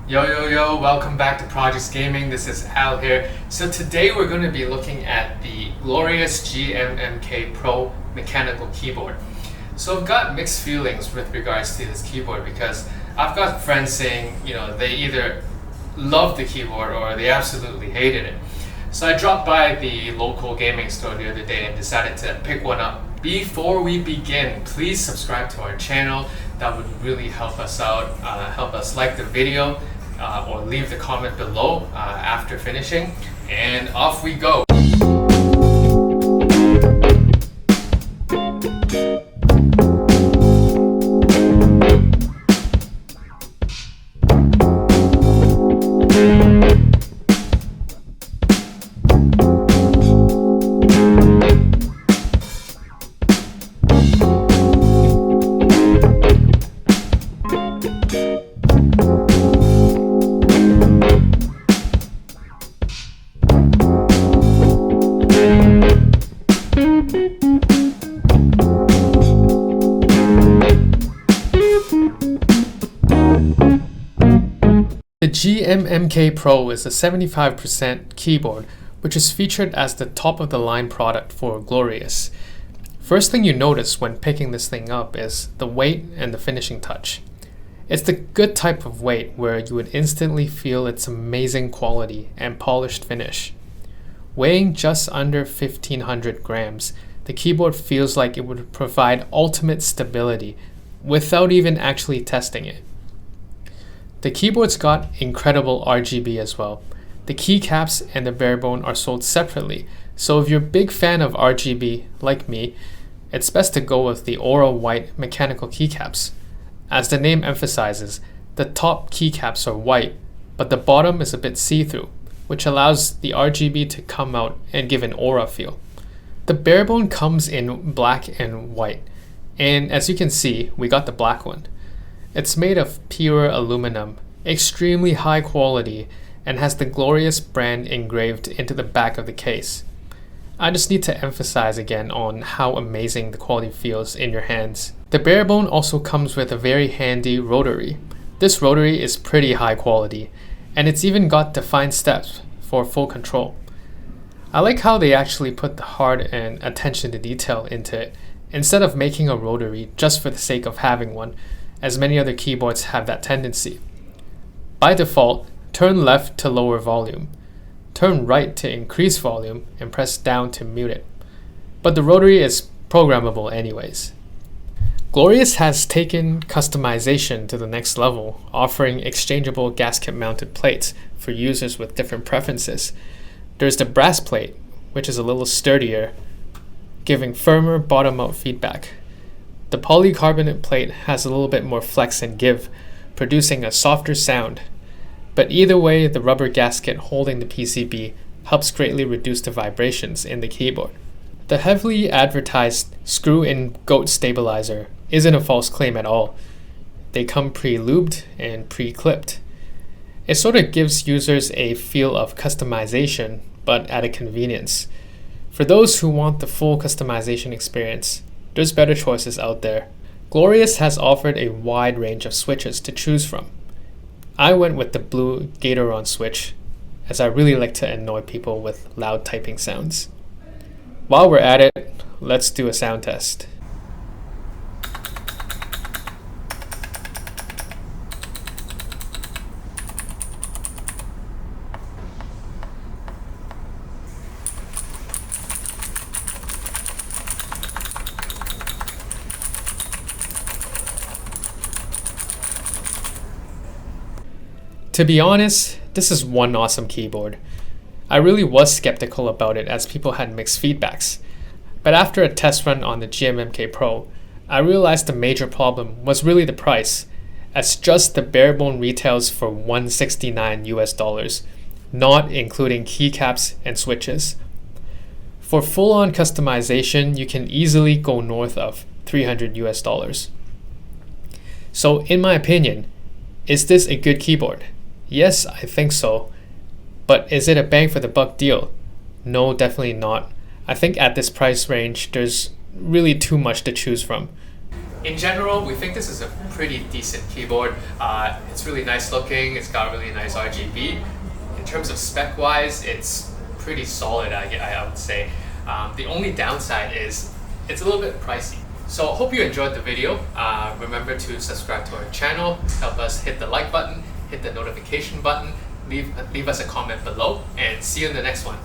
Yo, welcome back to Projects Gaming. This is Al here. So today we're going to be looking at the glorious GMMK Pro Mechanical Keyboard. So I've got mixed feelings with regards to this keyboard because I've got friends saying, they either love the keyboard or they absolutely hated it. So I dropped by the local gaming store the other day and decided to pick one up. Before we begin, please subscribe to our channel. That would really help us out. Help us like the video or leave the comment below after finishing. And off we go. The GMMK Pro is a 75% keyboard, which is featured as the top-of-the-line product for Glorious. First thing you notice when picking this thing up is the weight and the finishing touch. It's the good type of weight where you would instantly feel its amazing quality and polished finish. Weighing just under 1500 grams, the keyboard feels like it would provide ultimate stability without even actually testing it. The keyboard's got incredible RGB as well. The keycaps and the barebone are sold separately, so if you're a big fan of RGB like me, it's best to go with the Aura White mechanical keycaps. As the name emphasizes, the top keycaps are white, but the bottom is a bit see-through, which allows the RGB to come out and give an aura feel. The barebone comes in black and white, and as you can see, we got the black one. It's made of pure aluminum, extremely high quality, and has the Glorious brand engraved into the back of the case. I just need to emphasize again on how amazing the quality feels in your hands. The barebone also comes with a very handy rotary. This rotary is pretty high quality, and it's even got defined steps for full control. I like how they actually put the heart and attention to detail into it, instead of making a rotary just for the sake of having one, as many other keyboards have that tendency. By default, turn left to lower volume, turn right to increase volume, and press down to mute it. But the rotary is programmable anyways. Glorious has taken customization to the next level, offering exchangeable gasket-mounted plates for users with different preferences. There's the brass plate, which is a little sturdier, giving firmer bottom-out feedback. The polycarbonate plate has a little bit more flex and give, producing a softer sound. But either way, the rubber gasket holding the PCB helps greatly reduce the vibrations in the keyboard. The heavily advertised screw-in goat stabilizer isn't a false claim at all. They come pre-lubed and pre-clipped. It sort of gives users a feel of customization, but at a convenience. For those who want the full customization experience, there's better choices out there. Glorious has offered a wide range of switches to choose from. I went with the blue Gatoron switch, as I really like to annoy people with loud typing sounds. While we're at it, let's do a sound test. To be honest, this is one awesome keyboard. I really was skeptical about it as people had mixed feedbacks, but after a test run on the GMMK Pro, I realized the major problem was really the price, as just the barebone retails for $169 US, not including keycaps and switches. For full-on customization, you can easily go north of $300 US. So in my opinion, is this a good keyboard? Yes, I think so. But is it a bang for the buck deal? No, definitely not. I think at this price range, there's really too much to choose from. In general, we think this is a pretty decent keyboard. It's really nice looking, it's got really nice RGB. In terms of spec-wise, it's pretty solid, I would say. The only downside is it's a little bit pricey. So I hope you enjoyed the video. Remember to subscribe to our channel, help us hit the like button, hit the notification button, leave us a comment below, and see you in the next one.